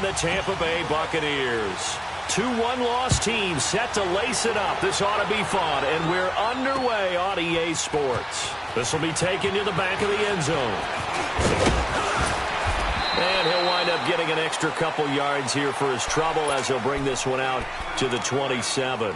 the Tampa Bay Buccaneers. 2-1 loss team set to lace it up. This ought to be fun, and we're underway on EA Sports. This will be taken to the back of the end zone. And he'll wind up getting an extra couple yards here for his trouble as he'll bring this one out to the 27.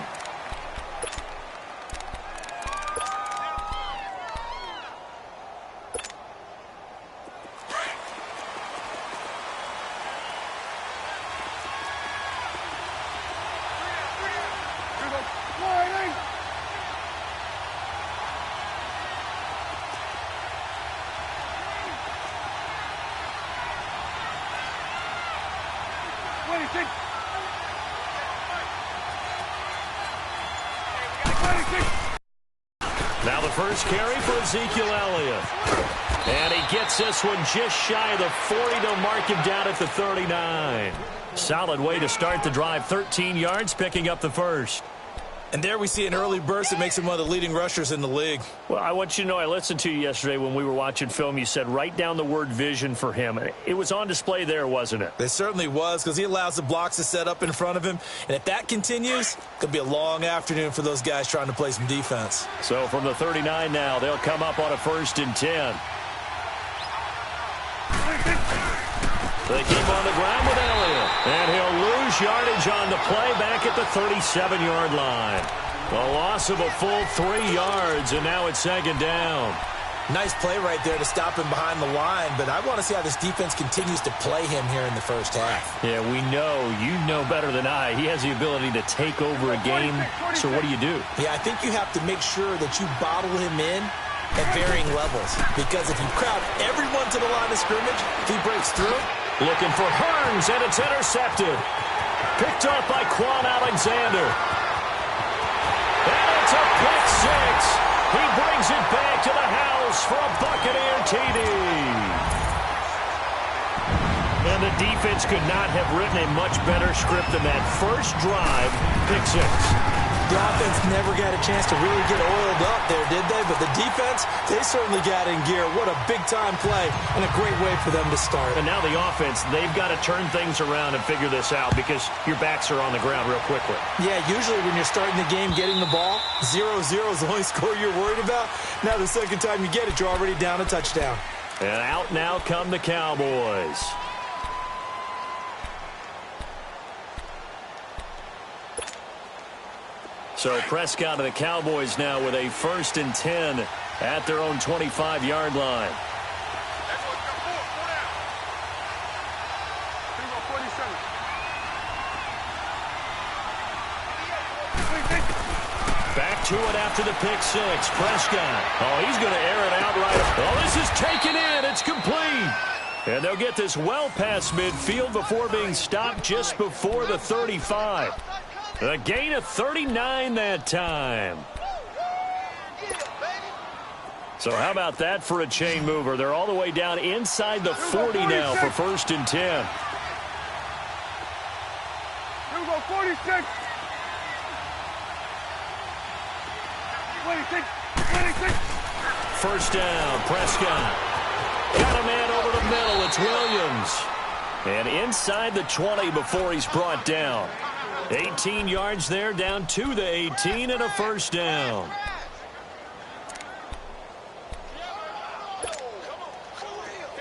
Now the first carry for Ezekiel Elliott. And he gets this one just shy of the 40 to mark him down at the 39. Solid way to start the drive. 13 yards, picking up the first. And there we see an early burst that makes him one of the leading rushers in the league. Well, I want you to know, I listened to you yesterday when we were watching film. You said write down the word vision for him. It was on display there, wasn't it? It certainly was, because he allows the blocks to set up in front of him. And if that continues, it could be a long afternoon for those guys trying to play some defense. So from the 39 now, they'll come up on a 1st and 10. They keep on the ground with Elliott. And he'll lose yardage on the play back at the 37-yard line. A loss of a full 3 yards, and now it's 2nd down. Nice play right there to stop him behind the line, but I want to see how this defense continues to play him here in the first half. Yeah, we know. You know better than I. He has the ability to take over a game. So what do you do? Yeah, I think you have to make sure that you bottle him in at varying levels, because if you crowd everyone to the line of scrimmage, if he breaks through. Looking for Hearns, and it's intercepted. Picked up by Quan Alexander. And it's a pick six. He brings it back to the house for a Buccaneer TD. And the defense could not have written a much better script than that first drive, pick six. The offense never got a chance to really get oiled up there, did they? But the defense, they certainly got in gear. What a big-time play and a great way for them to start. And now the offense, they've got to turn things around and figure this out because your backs are on the ground real quickly. Yeah, usually when you're starting the game getting the ball, 0-0 is the only score you're worried about. Now the second time you get it, you're already down a touchdown. And out now come the Cowboys. So Prescott and the Cowboys now with a 1st and 10 at their own 25-yard line. Back to it after the pick six. Prescott. Oh, he's going to air it out right. Oh, this is taken in. It's complete. And they'll get this well past midfield before being stopped just before the 35. A gain of 39 that time. So how about that for a chain mover? They're all the way down inside the 40 now for 1st and 10. Here we go, 46. 26. 26. First down, Prescott. Got a man over the middle. It's Williams. And inside the 20 before he's brought down. 18 yards there, down to the 18, and a 1st down.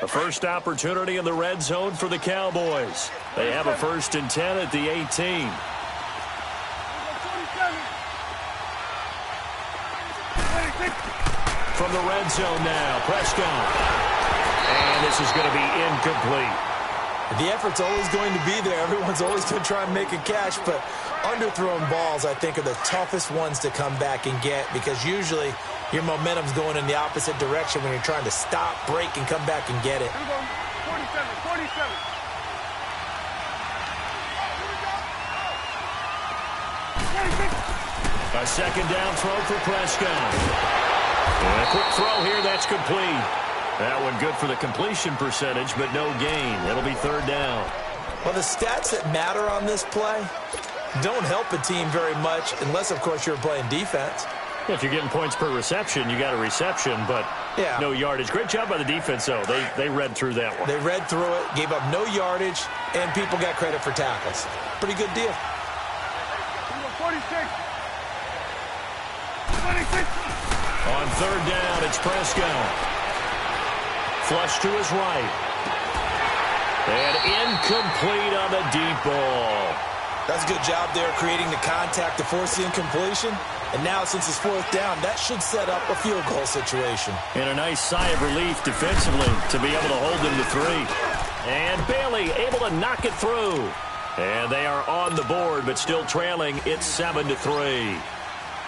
A first opportunity in the red zone for the Cowboys. They have a 1st and 10 at the 18. From the red zone now, Prescott. And this is going to be incomplete. The effort's always going to be there. Everyone's always going to try and make a catch, but underthrown balls, I think, are the toughest ones to come back and get because usually your momentum's going in the opposite direction when you're trying to stop, break, and come back and get it. 47, 47. A 2nd down throw for Prescott. And a quick throw here, that's complete. That one good for the completion percentage, but no gain. It'll be 3rd down. Well, the stats that matter on this play don't help a team very much unless, of course, you're playing defense. If you're getting points per reception, you got a reception, but no yardage. Great job by the defense, though. They read through that one. They read through it, gave up no yardage, and people got credit for tackles. Pretty good deal. 46. 26. On third down, it's Prescott. Flush to his right. And incomplete on the deep ball. That's a good job there creating the contact to force the incompletion. And now, since it's fourth down, that should set up a field goal situation. And a nice sigh of relief defensively to be able to hold them to 3. And Bailey able to knock it through. And they are on the board, but still trailing. It's 7-3.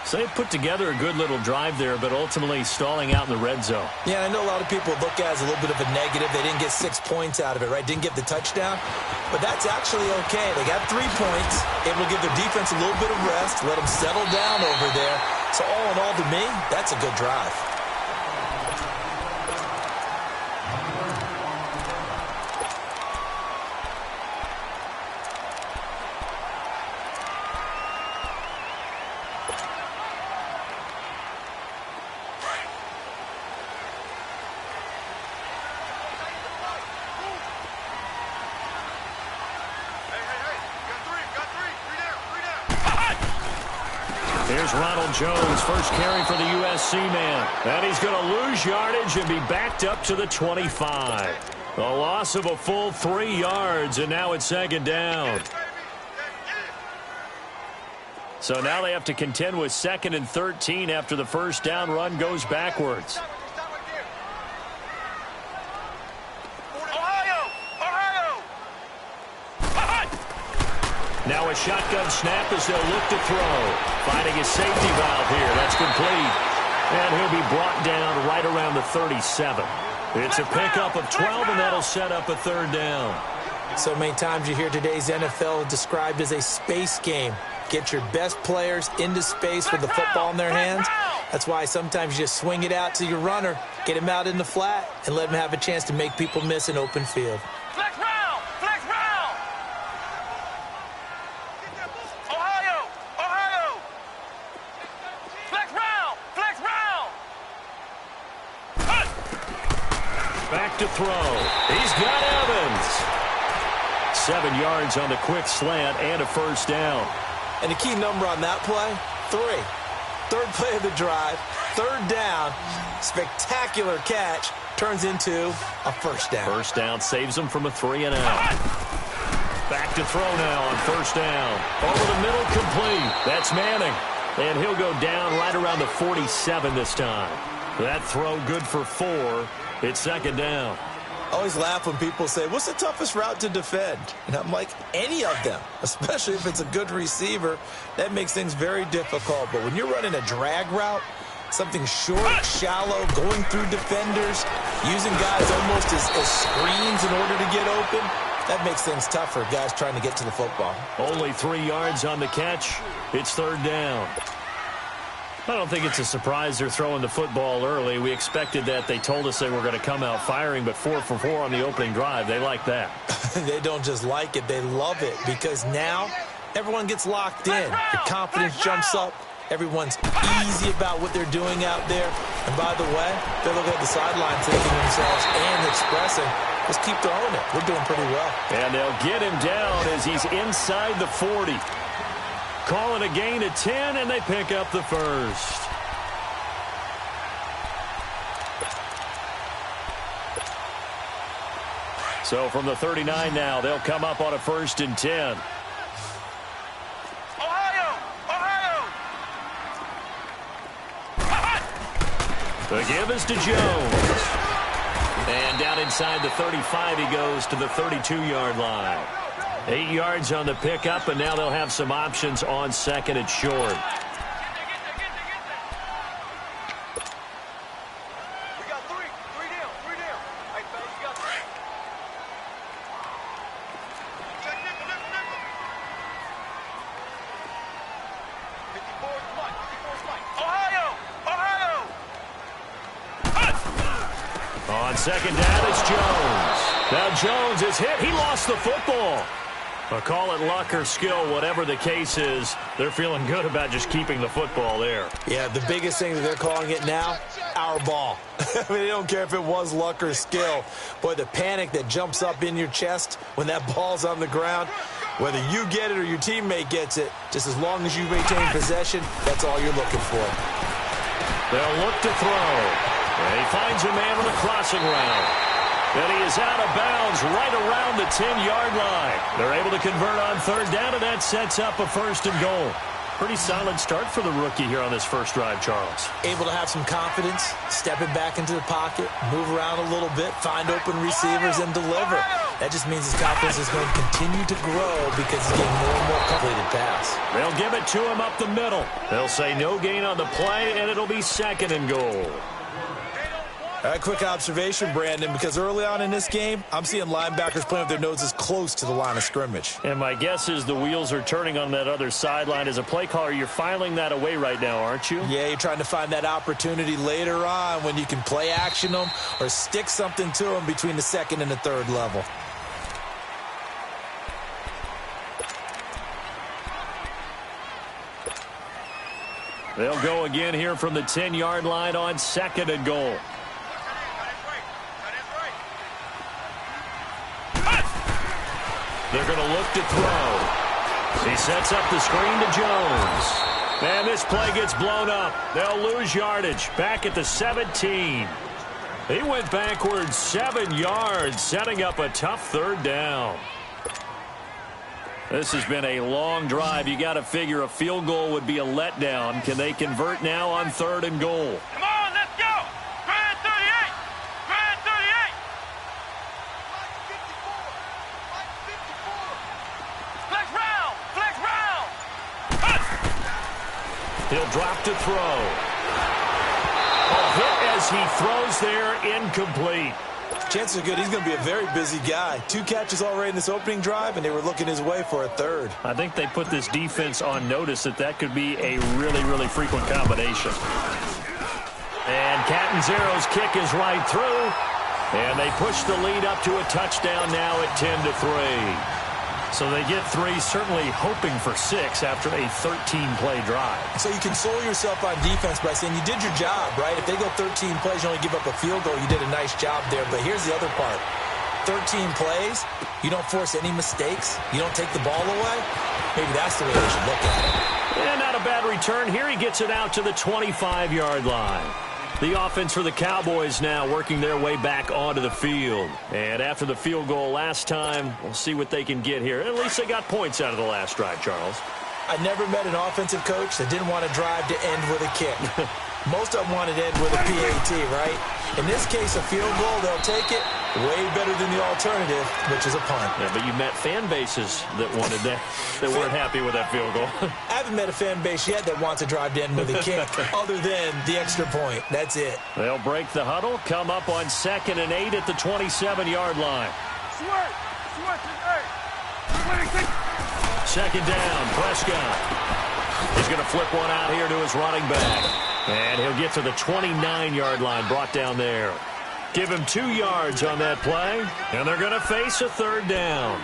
So they put together a good little drive there, but ultimately stalling out in the red zone. Yeah, I know a lot of people look at it as a little bit of a negative. They didn't get 6 points out of it, right? Didn't get the touchdown. But that's actually okay. They got 3 points, able to give their defense a little bit of rest, let them settle down over there. So all in all, to me, that's a good drive. Here's Ronald Jones, first carry for the USC man. And he's going to lose yardage and be backed up to the 25. A loss of a full 3 yards, and now it's second down. So now they have to contend with 2nd and 13 after the first down run goes backwards. Now a shotgun snap as they'll look to throw. Finding his safety valve here. That's complete. And he'll be brought down right around the 37. It's a pickup of 12, and that'll set up a third down. So many times you hear today's NFL described as a space game. Get your best players into space with the football in their hands. That's why sometimes you just swing it out to your runner, get him out in the flat, and let him have a chance to make people miss an open field. Flex round! Flex round! Ohio! Ohio! Flex round! Flex round! Back to throw. He's got Evans. 7 yards on the quick slant and a first down. And the key number on that play, 3. Third play of the drive, third down, spectacular catch, turns into a first down. First down saves them from a 3 and out. Back to throw now on first down. Over the middle, complete. That's Manning. And he'll go down right around the 47 this time. That throw good for 4. It's second down. I always laugh when people say, what's the toughest route to defend? And I'm like, any of them, especially if it's a good receiver. That makes things very difficult. But when you're running a drag route, something short, shallow, going through defenders, using guys almost as screens in order to get open, that makes things tougher, guys trying to get to the football. Only 3 yards on the catch. It's third down. I don't think it's a surprise they're throwing the football early. We expected that. They told us they were going to come out firing, but 4 for 4 on the opening drive. They like that. They don't just like it. They love it because now everyone gets locked in. The confidence jumps up. Everyone's easy about what they're doing out there. And by the way, they're looking at the sideline thinking to themselves and expressing, let's keep throwing it. We're doing pretty well. And they'll get him down as he's inside the 40. Calling a gain of 10, and they pick up the first. So from the 39 now, they'll come up on a 1st and 10. Ohio! Ohio! The give is to Jones. And down inside the 35, he goes to the 32-yard line. 8 yards on the pickup, and now they'll have some options on second and short. We got 3. 3 down. 3 down. Hey, fellas, you got 3. Check nickel. 54 flight. 54 flight. Ohio! On second down, it's Jones. Now Jones is hit. He lost the football. Well, call it luck or skill, whatever the case is, they're feeling good about just keeping the football there. Yeah, the biggest thing that they're calling it now, our ball. I mean, they don't care if it was luck or skill. Boy, the panic that jumps up in your chest when that ball's on the ground, whether you get it or your teammate gets it, just as long as you maintain possession, that's all you're looking for. They'll look to throw. And he finds a man with a crossing route. And he is out of bounds right around the 10-yard line. They're able to convert on third down, and that sets up a first and goal. Pretty solid start for the rookie here on this first drive, Charles. Able to have some confidence, step it back into the pocket, move around a little bit, find open receivers, and deliver. That just means his confidence is going to continue to grow because he's getting more and more completed pass. They'll give it to him up the middle. They'll say no gain on the play, and it'll be second and goal. Quick observation, Brandon, because early on in this game, I'm seeing linebackers playing with their noses close to the line of scrimmage. And my guess is the wheels are turning on that other sideline. As a play caller, you're filing that away right now, aren't you? Yeah, you're trying to find that opportunity later on when you can play action them or stick something to them between the second and the third level. They'll go again here from the 10-yard line on second and goal. They're going to look to throw. He sets up the screen to Jones. And this play gets blown up. They'll lose yardage back at the 17. He went backwards 7 yards, setting up a tough third down. This has been a long drive. You got to figure a field goal would be a letdown. Can they convert now on third and goal? Come on, let's go. Grand 38. Grand 38. Flex round. Flex round. He'll drop to throw. A hit as he throws there, incomplete. Chances are good he's going to be a very busy guy. 2 catches already in this opening drive, and they were looking his way for a third. I think they put this defense on notice that could be a really, really frequent combination. And Catanzero's kick is right through. And they push the lead up to a touchdown now at 10-3. So they get 3, certainly hoping for 6 after a 13-play drive. So you console yourself on defense by saying you did your job, right? If they go 13 plays, you only give up a field goal, you did a nice job there. But here's the other part. 13 plays, you don't force any mistakes, you don't take the ball away. Maybe that's the way they should look at it. And not a bad return. Here he gets it out to the 25-yard line. The offense for the Cowboys now working their way back onto the field. And after the field goal last time, we'll see what they can get here. At least they got points out of the last drive, Charles. I never met an offensive coach that didn't want to drive to end with a kick. Most of them wanted to end with a PAT, right? In this case, a field goal, they'll take it. Way better than the alternative, which is a punt. Yeah, but you met fan bases that wanted that, that weren't happy with that field goal. I haven't met a fan base yet that wants to drive to end with a kick, other than the extra point. That's it. They'll break the huddle, come up on 2nd and 8 at the 27-yard line. Second down, Prescott. He's going to flip one out here to his running back. And he'll get to the 29-yard line, brought down there. Give him 2 yards on that play, and they're going to face a third down.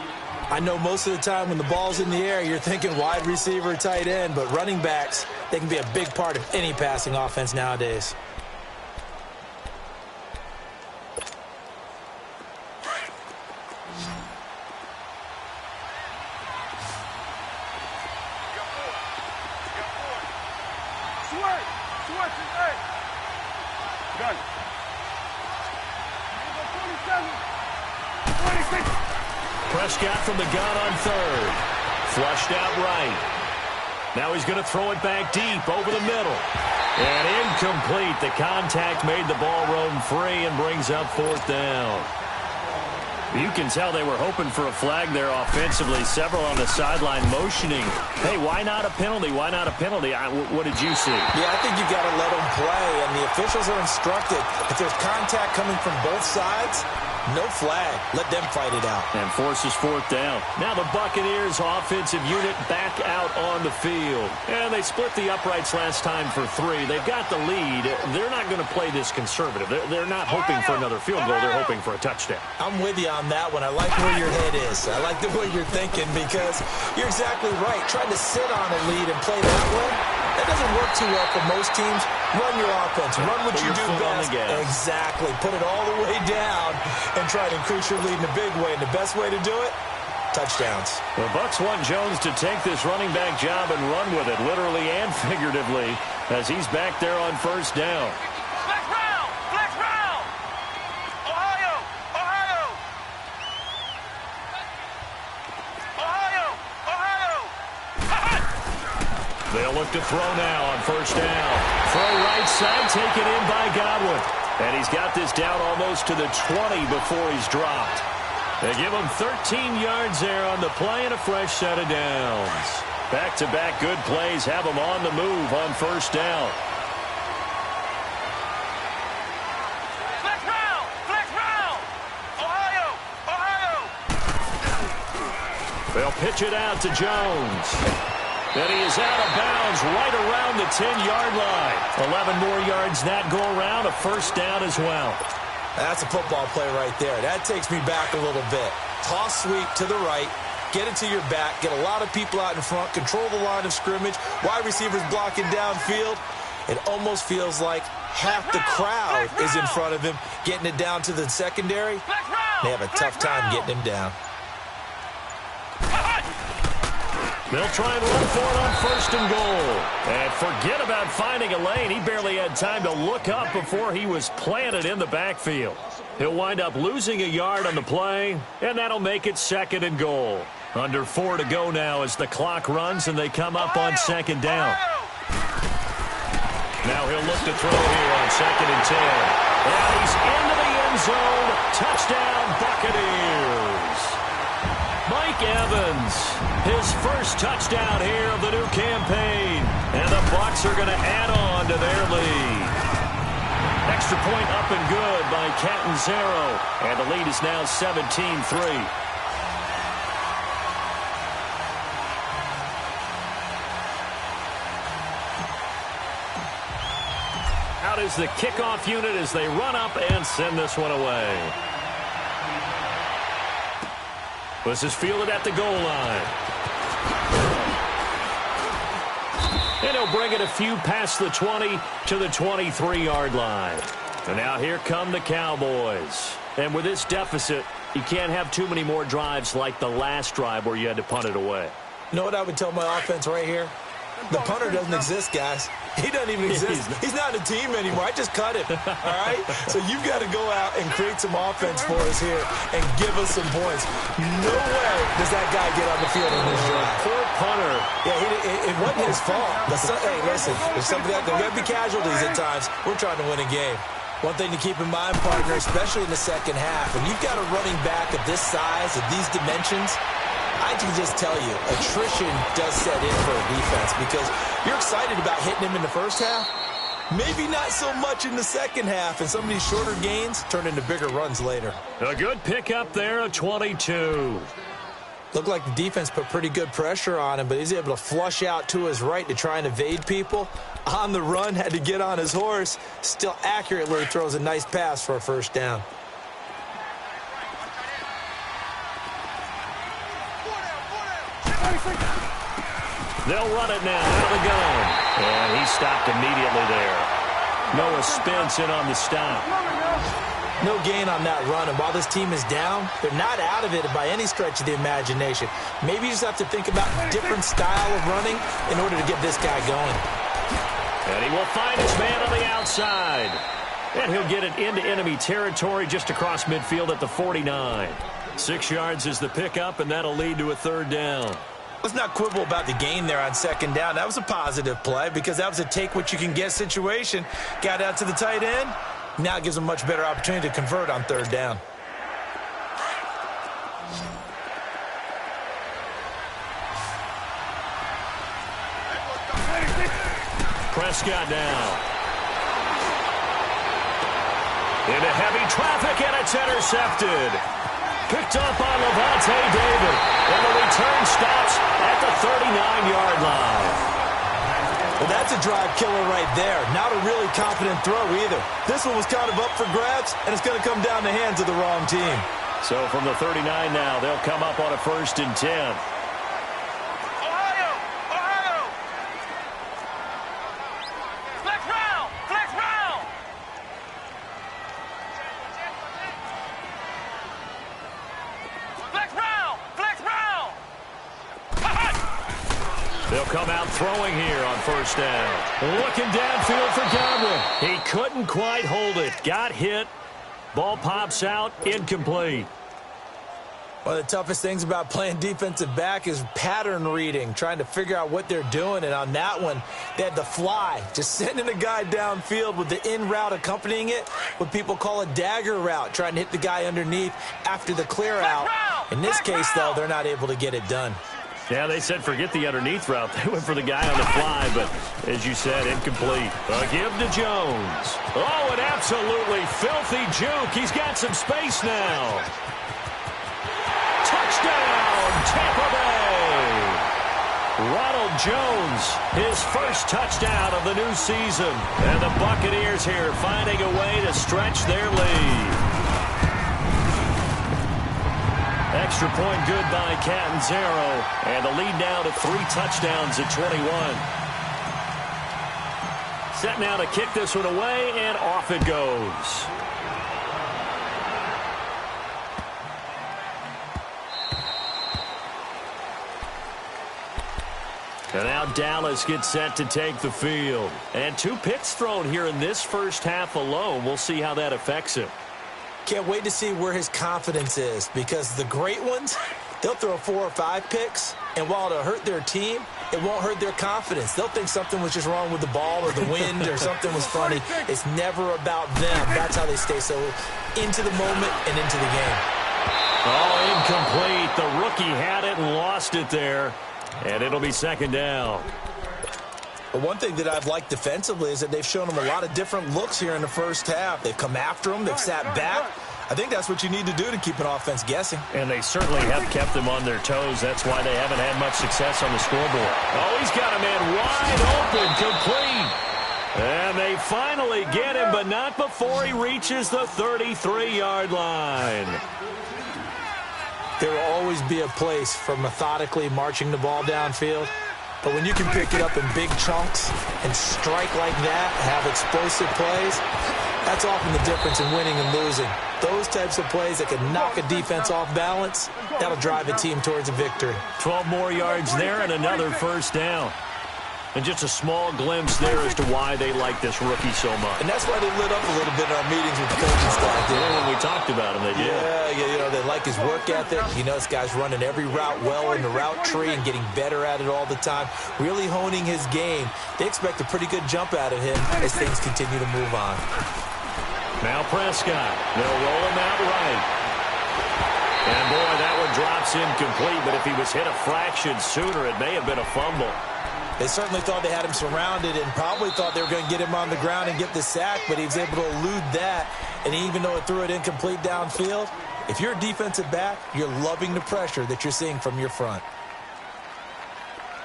I know most of the time when the ball's in the air, you're thinking wide receiver, tight end, but running backs, they can be a big part of any passing offense nowadays. Prescott from the gun on third. Flushed out right. Now he's going to throw it back deep over the middle. And incomplete. The contact made the ball roam free and brings up 4th down. You can tell they were hoping for a flag there offensively. Several on the sideline motioning. Hey, why not a penalty? Why not a penalty? What did you see? Yeah, I think you got to let them play, and the officials are instructed. If there's contact coming from both sides, No flag. Let them fight it out. And forces fourth down. Now the Buccaneers offensive unit back out on the field. And they split the uprights last time for 3. They've got the lead. They're not going to play this conservative. They're not hoping for another field goal. They're hoping for a touchdown. I'm with you on that one. I like where your head is. I like the way you're thinking because you're exactly right. Trying to sit on a lead and play that way, that doesn't work too well for most teams. Run your offense. Run what you do best. Exactly. Put it all the way down and try to increase your lead in a big way. And the best way to do it, touchdowns. The Bucs want Jones to take this running back job and run with it, literally and figuratively, as he's back there on first down. Flex round! Flex round! Ohio! Ohio! Ohio! Ohio! They'll look to throw now on first down. Throw right side, taken in by Godwin. And he's got this down almost to the 20 before he's dropped. They give him 13 yards there on the play and a fresh set of downs. Back-to-back good plays have him on the move on first down. Flex round! Flex round! Ohio! Ohio! They'll pitch it out to Jones. And he is out of bounds right around the 10-yard line. 11 more yards that go around, a first down as well. That's a football play right there. That takes me back a little bit. Toss sweep to the right, get it to your back, get a lot of people out in front, control the line of scrimmage, wide receivers blocking downfield. It almost feels like half the crowd is in front of him, getting it down to the secondary. They have a tough time getting him down. They'll try and run for it on first and goal. And forget about finding a lane. He barely had time to look up before he was planted in the backfield. He'll wind up losing a yard on the play, and that'll make it second and goal. Under 4 to go now as the clock runs, and they come up on second down. Now he'll look to throw here on second and 10. And he's into the end zone. Touchdown, Buccaneers. Mike Evans, his first touchdown here of the new campaign. And the Bucs are going to add on to their lead. Extra point up and good by Catanzaro. And the lead is now 17-3. Out is the kickoff unit as they run up and send this one away. This is fielded at the goal line. And he'll bring it a few past the 20 to the 23-yard line. And now here come the Cowboys. And with this deficit, you can't have too many more drives like the last drive where you had to punt it away. You know what I would tell my offense right here? The punter doesn't exist, guys. He doesn't even exist. He's not a team anymore. I just cut him, all right? So you've got to go out and create some offense for us here and give us some points. No way does that guy get on the field in this drive. Poor punter. Yeah, it wasn't his fault. Hey, listen, there's something that there got to be casualties at times. We're trying to win a game. One thing to keep in mind, partner, especially in the second half, when you've got a running back of this size, of these dimensions, I can just tell you, attrition does set in for a defense because you're excited about hitting him in the first half. Maybe not so much in the second half, and some of these shorter gains turn into bigger runs later. A good pickup there, a 22. Looked like the defense put pretty good pressure on him, but he's able to flush out to his right to try and evade people. On the run, had to get on his horse. Still accurately throws a nice pass for a first down. They'll run it now out of the gun. And he stopped immediately there. Noah Spence in on the stop. No gain on that run, and while this team is down, they're not out of it by any stretch of the imagination. Maybe you just have to think about a different style of running in order to get this guy going. And he will find his man on the outside. And he'll get it into enemy territory just across midfield at the 49. 6 yards is the pickup, and that'll lead to a third down. Let's not quibble about the gain there on second down. That was a positive play because that was a take-what-you-can-get situation. Got out to the tight end. Now it gives them a much better opportunity to convert on third down. Prescott now. Into heavy traffic, and it's intercepted. Picked up by Levante David. And the return stops at the 39-yard line. Well, that's a drive killer right there. Not a really confident throw either. This one was kind of up for grabs, and it's going to come down the hands of the wrong team. So from the 39 now, they'll come up on a 1st and 10. They'll come out throwing here on 1st down. Looking downfield for Godwin. He couldn't quite hold it. Got hit. Ball pops out. Incomplete. One of the toughest things about playing defensive back is pattern reading, trying to figure out what they're doing. And on that one, they had the fly, just sending a guy downfield with the in route accompanying it, what people call a dagger route, trying to hit the guy underneath after the clear out. In this case, though, they're not able to get it done. Yeah, they said forget the underneath route. They went for the guy on the fly, but as you said, incomplete. A give to Jones. Oh, an absolutely filthy juke. He's got some space now. Touchdown, Tampa Bay. Ronald Jones, his first touchdown of the new season. And the Buccaneers here finding a way to stretch their lead. Extra point good by Catanzaro. And the lead now to 3 touchdowns at 21. Set now to kick this one away, and off it goes. And now Dallas gets set to take the field. And 2 picks thrown here in this first half alone. We'll see how that affects him. Can't wait to see where his confidence is, because the great ones, they'll throw 4 or 5 picks, and while it'll hurt their team, it won't hurt their confidence. They'll think something was just wrong with the ball or the wind or something was funny. It's never about them. That's how they stay so into the moment and into the game. Oh, incomplete. The rookie had it and lost it there, and it'll be 2nd down. But one thing that I've liked defensively is that they've shown them a lot of different looks here in the first half. They've come after them. They've sat back. I think that's what you need to do to keep an offense guessing. And they certainly have kept them on their toes. That's why they haven't had much success on the scoreboard. Oh, he's got a man wide open, complete. And they finally get him, but not before he reaches the 33-yard line. There will always be a place for methodically marching the ball downfield. But when you can pick it up in big chunks and strike like that, have explosive plays, that's often the difference in winning and losing. Those types of plays that can knock a defense off balance, that'll drive a team towards a victory. 12 more yards there and another 1st down. And just a small glimpse there as to why they like this rookie so much. And that's why they lit up a little bit in our meetings with the coaching staff. When we talked about him, they did. Yeah, you know, they like his work ethic. You know, this guy's running every route well in the route tree and getting better at it all the time, really honing his game. They expect a pretty good jump out of him as things continue to move on. Now Prescott. They'll roll him out right. And, boy, that one drops incomplete, but if he was hit a fraction sooner, it may have been a fumble. They certainly thought they had him surrounded and probably thought they were going to get him on the ground and get the sack, but he was able to elude that. And even though it threw it incomplete downfield, if you're a defensive back, you're loving the pressure that you're seeing from your front.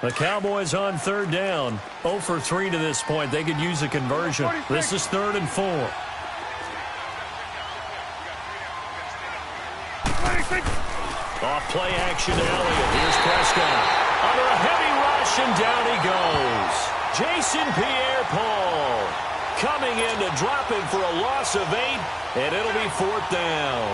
The Cowboys on 3rd down. 0 for 3 to this point. They could use a conversion. This is 3rd and 4. Off play action to Elliott. Here's Prescott. Under a heavy rush, and down he goes. Jason Pierre-Paul coming in to drop him for a loss of 8, and it'll be 4th down.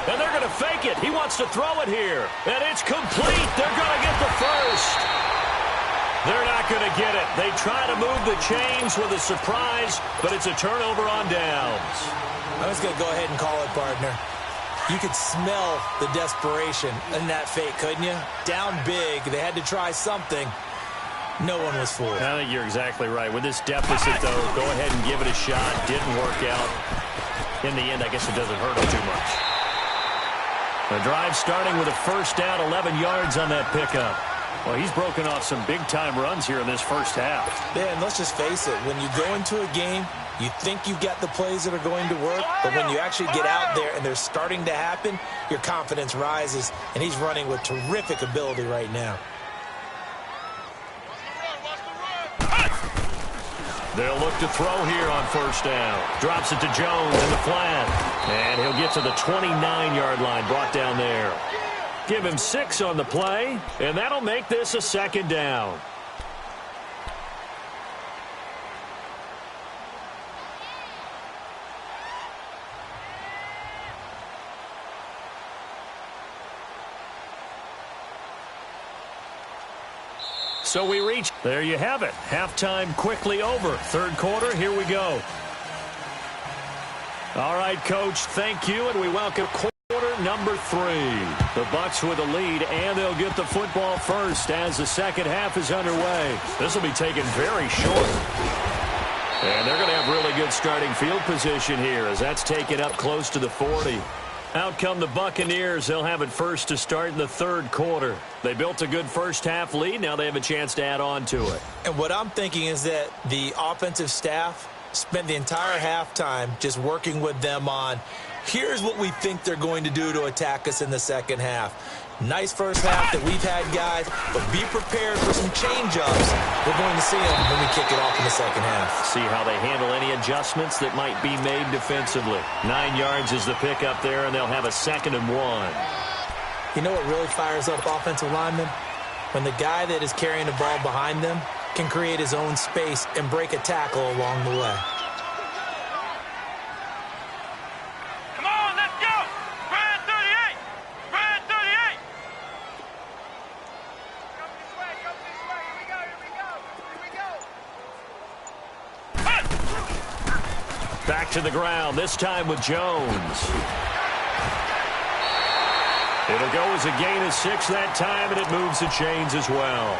And they're going to fake it. He wants to throw it here. And it's complete. They're going to get the first. They're not going to get it. They try to move the chains with a surprise, but it's a turnover on downs. I was going to go ahead and call it, partner. You could smell the desperation in that fake, couldn't you? Down big. They had to try something. No one was fooled. I think you're exactly right. With this deficit, though, go ahead and give it a shot. Didn't work out. In the end, I guess it doesn't hurt them too much. The drive starting with a 1st down, 11 yards on that pickup. Well, he's broken off some big-time runs here in this first half. Yeah, and let's just face it. When you go into a game, you think you've got the plays that are going to work, but when you actually get out there and they're starting to happen, your confidence rises, and he's running with terrific ability right now. They'll look to throw here on first down. Drops it to Jones in the flat. And he'll get to the 29-yard line, brought down there. Give him 6 on the play, and that'll make this a second down. So we reach. There you have it. Halftime quickly over. Third quarter, here we go. All right, Coach, thank you, and we welcome quarter number 3. The Bucs with a lead, and they'll get the football first as the second half is underway. This will be taken very short. And they're going to have really good starting field position here as that's taken up close to the 40. Out come the Buccaneers. They'll have it first to start in the third quarter. They built a good first half lead. Now they have a chance to add on to it. And what I'm thinking is that the offensive staff spent the entire halftime just working with them on, here's what we think they're going to do to attack us in the second half. Nice first half that we've had, guys, but be prepared for some change-ups. We're going to see them when we kick it off in the second half. See how they handle any adjustments that might be made defensively. 9 yards is the pickup there, and they'll have a 2nd and 1. You know what really fires up offensive linemen? When the guy that is carrying the ball behind them can create his own space and break a tackle along the way. Come on, let's go! Brad 38! Brad 38! Come this way, come this way. Here we go, here we go, here we go. Back to the ground, this time with Jones. It'll go as a gain of 6 that time, and it moves the chains as well.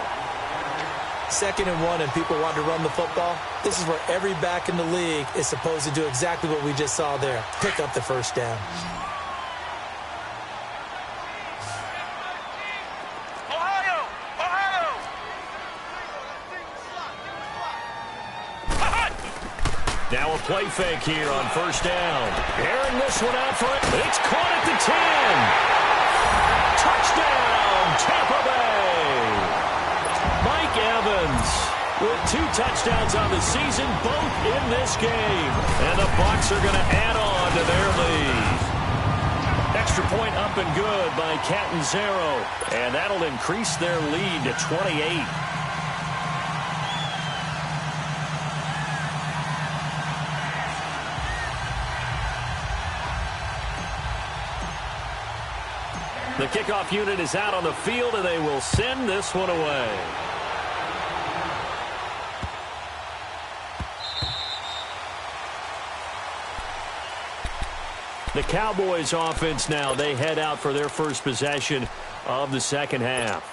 2nd and 1, and people want to run the football. This is where every back in the league is supposed to do exactly what we just saw there. Pick up the first down. Ohio! Ohio! Now a play fake here on first down. Airing this one out for it. It's caught at the 10. Touchdown, Tampa Bay. Mike Evans with 2 touchdowns on the season, both in this game. And the Bucs are going to add on to their lead. Extra point up and good by Catanzaro. And that'll increase their lead to 28. The kickoff unit is out on the field, and they will send this one away. The Cowboys offense now, they head out for their first possession of the second half.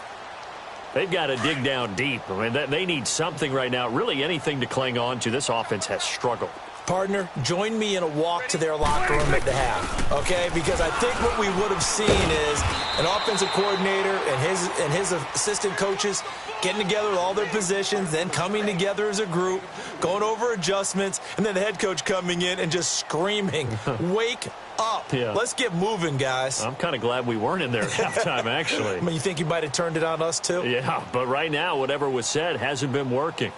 They've got to dig down deep. I mean, they need something right now, really anything to cling on to. This offense has struggled. Partner, join me in a walk to their locker room at the half, okay? Because I think what we would have seen is an offensive coordinator and his assistant coaches getting together with all their positions, then coming together as a group, going over adjustments, and then the head coach coming in and just screaming, wake up. Yeah. Let's get moving, guys. I'm kind of glad we weren't in there at halftime, actually. I mean, you think you might have turned it on us, too? Yeah, but right now, whatever was said hasn't been working.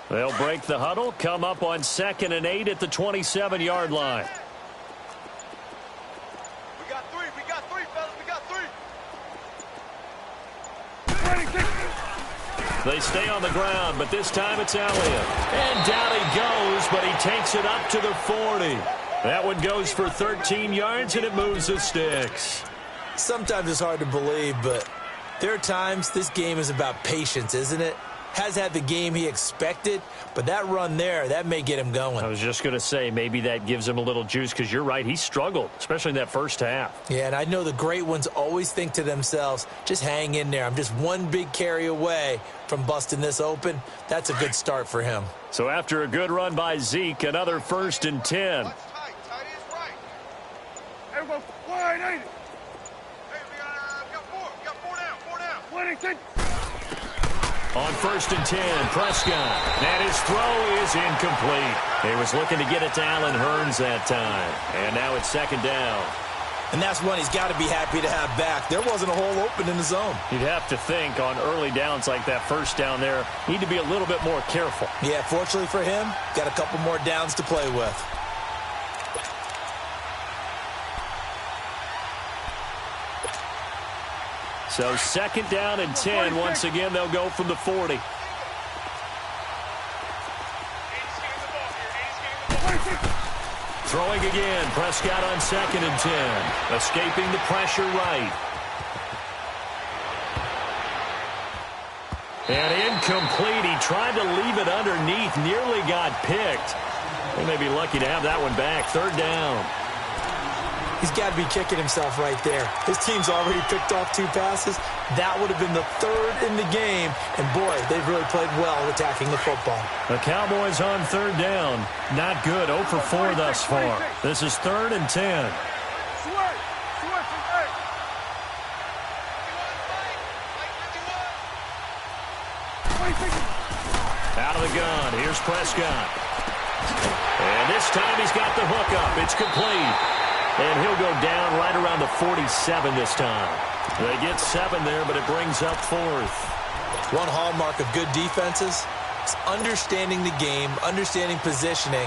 They'll break the huddle, come up on 2nd and 8 at the 27-yard line. We got 3, fellas, we got 3. They stay on the ground, but this time it's Elliott. And down he goes, but he takes it up to the 40. That one goes for 13 yards, and it moves the sticks. Sometimes it's hard to believe, but there are times this game is about patience, isn't it? has had the game he expected, but that run there, that may get him going. I was just going to say, maybe that gives him a little juice, because you're right, he struggled, especially in that first half. Yeah, and I know the great ones always think to themselves, just hang in there. I'm just one big carry away from busting this open. That's a good start for him. So after a good run by Zeke, another 1st and 10. Tight is right. Everyone, wide ain't it? Hey, we got four. We got four down. On 1st and 10, Prescott. And his throw is incomplete. He was looking to get it to Allen Hurns that time. And now it's 2nd down. And that's one he's got to be happy to have back. There wasn't a hole open in the zone. You'd have to think on early downs like that first down there, need to be a little bit more careful. Yeah, fortunately for him, got a couple more downs to play with. So 2nd down and 10. Once again, they'll go from the 40. Throwing again. Prescott on 2nd and 10. Escaping the pressure right. And incomplete. He tried to leave it underneath. Nearly got picked. They may be lucky to have that one back. 3rd down. He's got to be kicking himself right there. His team's already picked off 2 passes. That would have been the 3rd in the game. And, boy, they've really played well attacking the football. The Cowboys on 3rd down. Not good. 0 for 4 thus far. This is 3rd and 10. Out of the gun. Here's Prescott. And this time he's got the hook up. It's complete. And he'll go down right around the 47 this time. They get 7 there, but it brings up 4th. One hallmark of good defenses is understanding the game, understanding positioning,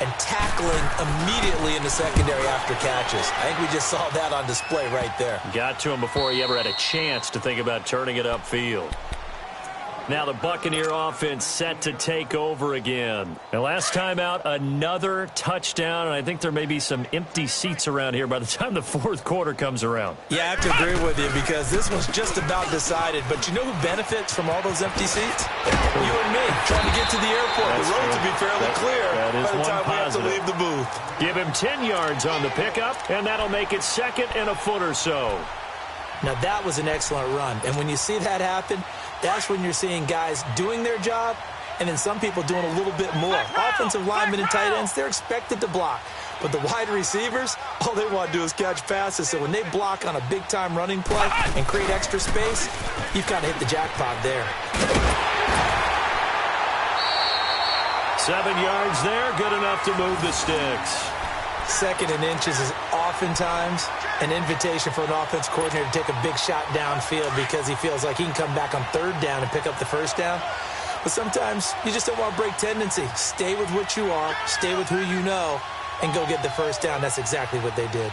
and tackling immediately in the secondary after catches. I think we just saw that on display right there. Got to him before he ever had a chance to think about turning it upfield. Now the Buccaneer offense set to take over again. And last time out, another touchdown, and I think there may be some empty seats around here by the time the 4th quarter comes around. Yeah, I have to agree with you because this one's just about decided. But you know who benefits from all those empty seats? You and me, trying to get to the airport. That's the roads true. will be fairly clear that is by the time we have to positive. leave the booth. Give him 10 yards on the pickup, and that'll make it 2nd and a foot or so. Now, that was an excellent run. And when you see that happen, that's when you're seeing guys doing their job and then some people doing a little bit more. Offensive linemen and tight ends, they're expected to block. But the wide receivers, all they want to do is catch passes. So when they block on a big-time running play and create extra space, you've kind of hit the jackpot there. 7 yards there, good enough to move the sticks. 2nd and inches is oftentimes an invitation for an offense coordinator to take a big shot downfield because he feels like he can come back on 3rd down and pick up the 1st down. But sometimes you just don't want to break tendency. Stay with what you are, stay with who you know, and go get the 1st down. That's exactly what they did.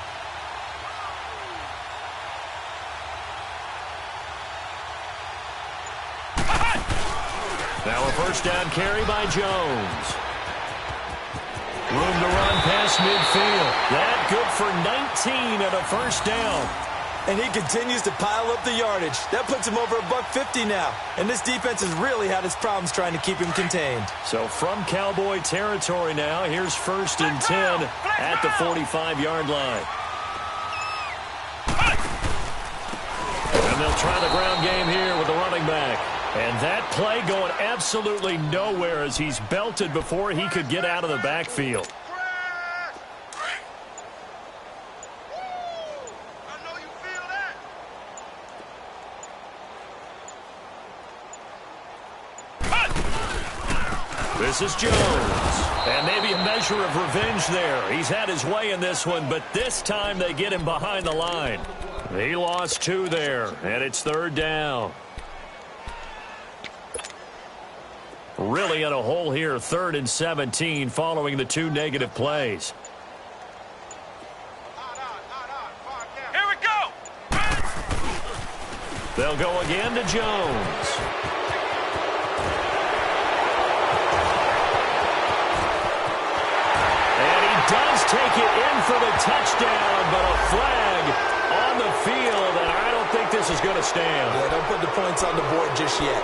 Now a 1st down carry by Jones. Room to run past midfield. That good for 19 and a 1st down. And he continues to pile up the yardage. That puts him over $150 now. And this defense has really had its problems trying to keep him contained. So from Cowboy territory now, here's 1st and 10 at the 45-yard line. And they'll try the ground game here with the running back. And that play going absolutely nowhere as he's belted before he could get out of the backfield. This is Jones. And maybe a measure of revenge there. He's had his way in this one, but this time they get him behind the line. He lost 2 there, and it's 3rd down. Really in a hole here, 3rd and 17 following the 2 negative plays. Here we go. They'll go again to Jones. And he does take it in for the touchdown, but a flag on the field, and I don't think this is going to stand. Yeah, don't put the points on the board just yet.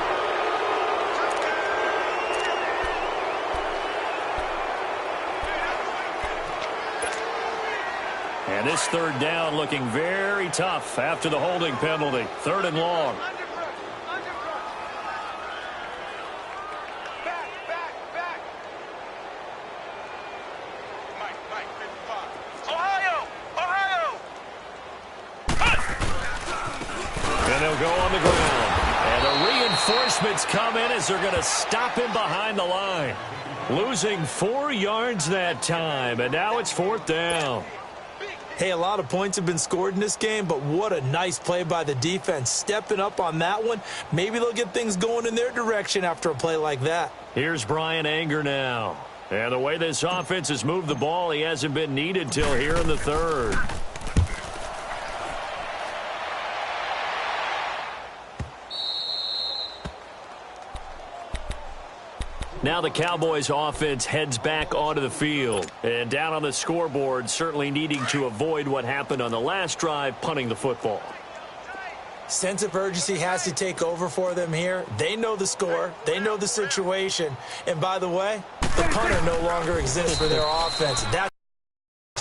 And this third down looking very tough after the holding penalty. 3rd and long. Back. Mike, 55. Ohio! And they'll go on the ground. And the reinforcements come in as they're going to stop him behind the line. Losing 4 yards that time, and now it's 4th down. Hey, a lot of points have been scored in this game, but what a nice play by the defense. Stepping up on that one. Maybe they'll get things going in their direction after a play like that. Here's Brian Anger now. And the way this offense has moved the ball, he hasn't been needed till here in the 3rd. Now the Cowboys offense heads back onto the field. And down on the scoreboard, certainly needing to avoid what happened on the last drive, punting the football. Sense of urgency has to take over for them here. They know the score. They know the situation. And by the way, the punter no longer exists for their offense. That's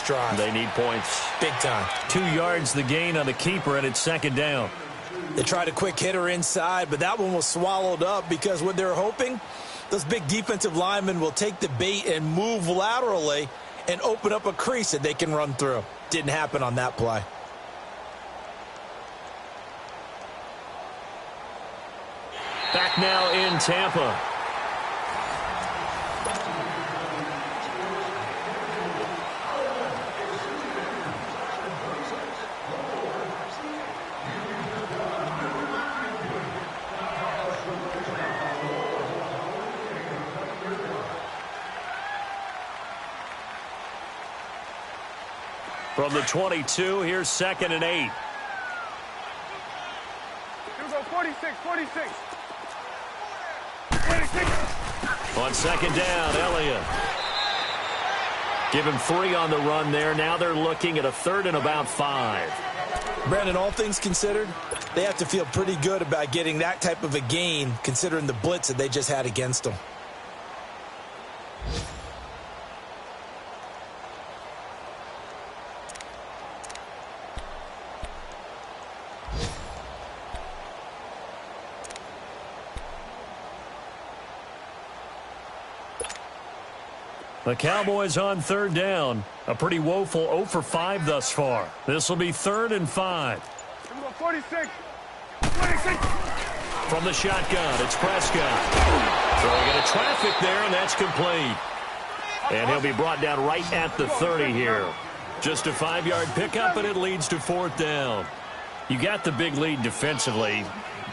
drive. They need points. Big time. 2 yards the gain on the keeper, and it's 2nd down. They tried a quick hitter inside, but that one was swallowed up because what they're hoping, those big defensive linemen will take the bait and move laterally and open up a crease that they can run through. Didn't happen on that play. Back now in Tampa. From the 22, here's 2nd and 8. Here we go, 46. On 2nd down, Elliott. Give him 3 on the run there. Now they're looking at a 3rd and about 5. Brandon, all things considered, they have to feel pretty good about getting that type of a gain considering the blitz that they just had against them. The Cowboys on 3rd down. A pretty woeful 0 for 5 thus far. This will be 3rd and 5. Here we go, 46. From the shotgun, it's Prescott. Throwing into traffic there, and that's complete. And he'll be brought down right at the 30 here. Just a 5-yard pickup, and it leads to 4th down. You got the big lead defensively.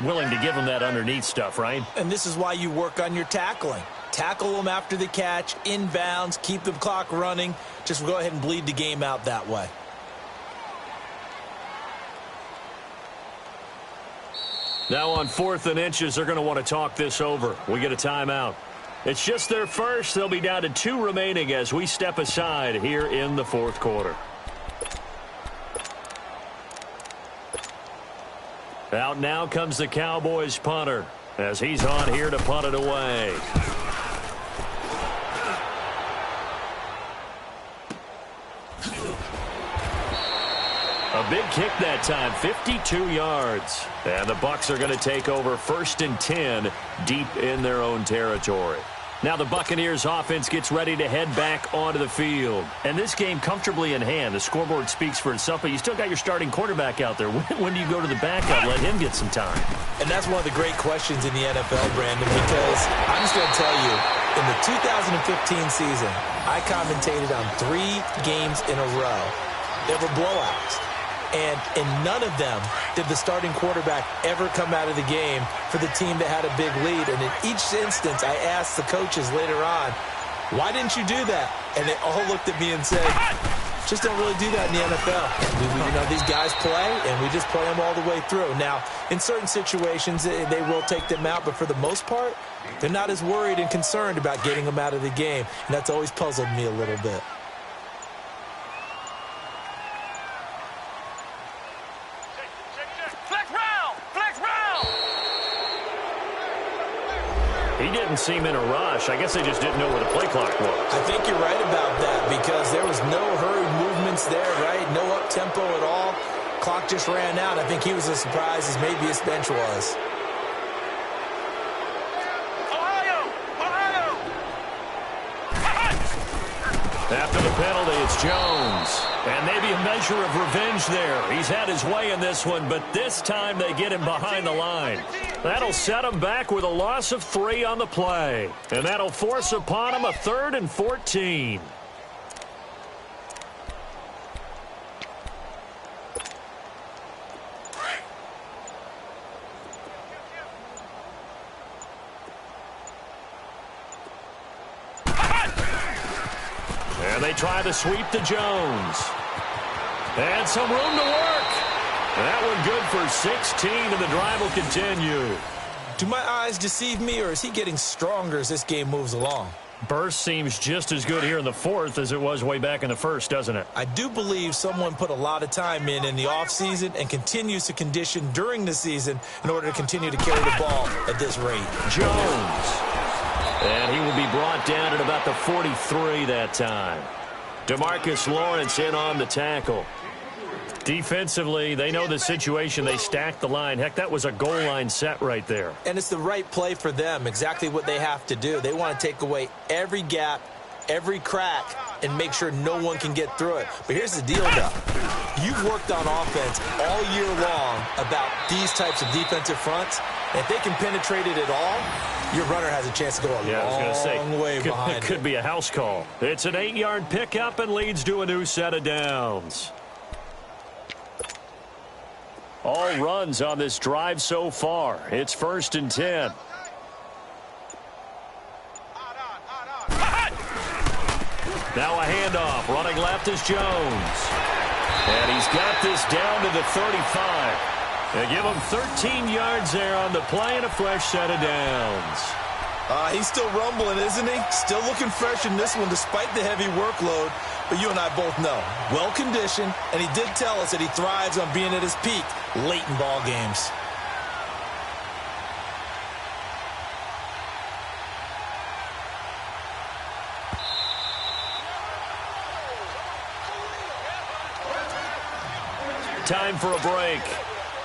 Willing to give them that underneath stuff, right? And this is why you work on your tackling. Tackle them after the catch, inbounds, keep the clock running. Just go ahead and bleed the game out that way. Now on 4th and inches, they're going to want to talk this over. We get a timeout. It's just their first. They'll be down to 2 remaining as we step aside here in the 4th quarter. Out now comes the Cowboys punter as he's on here to punt it away. A big kick that time, 52 yards. And the Bucs are going to take over 1st and 10 deep in their own territory. Now the Buccaneers offense gets ready to head back onto the field. And this game comfortably in hand. The scoreboard speaks for itself, but you still got your starting quarterback out there. When do you go to the backup? Let him get some time. And that's one of the great questions in the NFL, Brandon, because I'm just going to tell you, in the 2015 season, I commentated on 3 games in a row. They were blowouts. And in none of them did the starting quarterback ever come out of the game for the team that had a big lead. And in each instance, I asked the coaches later on, why didn't you do that? And they all looked at me and said, just don't really do that in the NFL. You know, these guys play, and we just play them all the way through. Now, in certain situations, they will take them out, but for the most part, they're not as worried and concerned about getting them out of the game. And that's always puzzled me a little bit. He didn't seem in a rush. I guess they just didn't know where the play clock was. I think you're right about that because there was no hurried movement defense there, right? No up-tempo at all. Clock just ran out. I think he was as surprised as maybe his bench was. After the penalty, it's Jones. And maybe a measure of revenge there. He's had his way in this one, but this time they get him behind the line. That'll set him back with a loss of 3 on the play. And that'll force upon him a 3rd and 14. And they try to sweep to Jones. And some room to work. That one good for 16, and the drive will continue. Do my eyes deceive me, or is he getting stronger as this game moves along? Burst seems just as good here in the 4th as it was way back in the 1st, doesn't it? I do believe someone put a lot of time in the offseason and continues to condition during the season in order to continue to carry the ball at this rate. Jones. And he will be brought down at about the 43 that time. DeMarcus Lawrence in on the tackle. Defensively, they know the situation. They stack the line. Heck, that was a goal line set right there. And it's the right play for them, exactly what they have to do. They want to take away every gap, every crack, and make sure no one can get through it. But here's the deal, though. You've worked on offense all year long about these types of defensive fronts. If they can penetrate it at all, your runner has a chance to go a long way behind it. Could be a house call. It's an 8-yard pickup and leads to a new set of downs. All runs on this drive so far. It's 1st and 10. Now a handoff. Running left is Jones. And he's got this down to the 35. They give him 13 yards there on the play and a fresh set of downs. He's still rumbling, isn't he? Still looking fresh in this one despite the heavy workload. But you and I both know, well-conditioned, and he did tell us that he thrives on being at his peak late in ball games. Time for a break.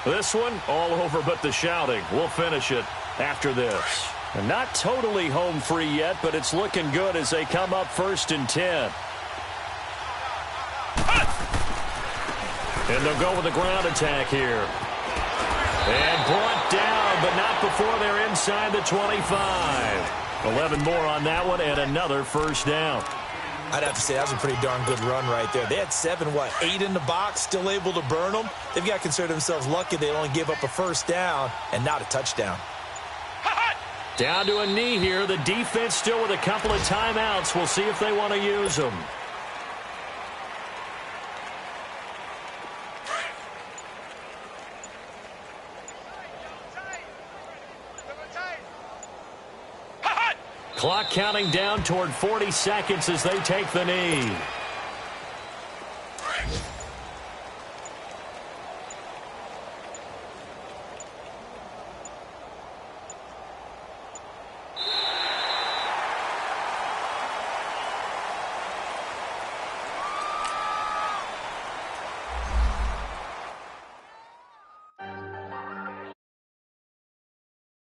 This one, all over but the shouting. We'll finish it after this. And not totally home free yet, but it's looking good as they come up 1st and 10. And they'll go with a ground attack here. And brought down, but not before they're inside the 25. 11 more on that one, and another first down. I'd have to say that was a pretty darn good run right there. They had 8 in the box, still able to burn them. They've got to consider themselves lucky they only gave up a first down and not a touchdown. Down to a knee here. The defense still with a couple of timeouts. We'll see if they want to use them. Clock counting down toward 40 seconds as they take the knee.